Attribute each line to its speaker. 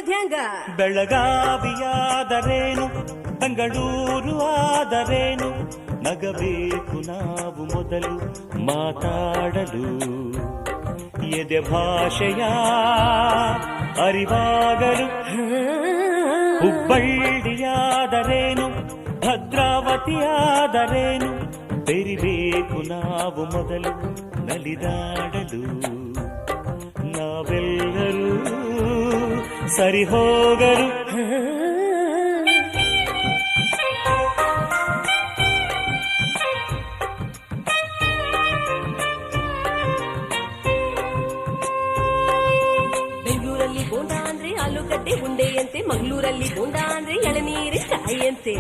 Speaker 1: ಇದ್ಯಾಂಗ
Speaker 2: ಬೆಳಗಾವಿಯಾದರೇನು ಬೆಂಗಳೂರು ಆದರೇನು ನಗಬೇಕು ನಾವು ಮೊದಲು ಮಾತಾಡಲು ಎದೆ ಭಾಷೆಯ ಅರಿವಾಗಲು ಹುಬ್ಬಳ್ಳಿಯಾದರೇನು ಭದ್ರಾವತಿಯಾದರೇನು ಬೆರಿಬೇಕು ನಾವು ಮೊದಲು ನಲಿದಾಡಲು ನಾವೆಲ್ಲರೂ ಸರಿ ಹೋಗಲು
Speaker 1: ಬೆಂಗಳೂರಲ್ಲಿ ಬೋಂಡ ಅಂದ್ರೆ ಆಲೂಗಡ್ಡೆ ಉಂಡೆಯಂತೆ ಮಂಗಳೂರಲ್ಲಿ ಬೋಂಡ ಅಂದ್ರೆ ಎಳನೀರಿನ ಕಾಯಿಯಂತೆ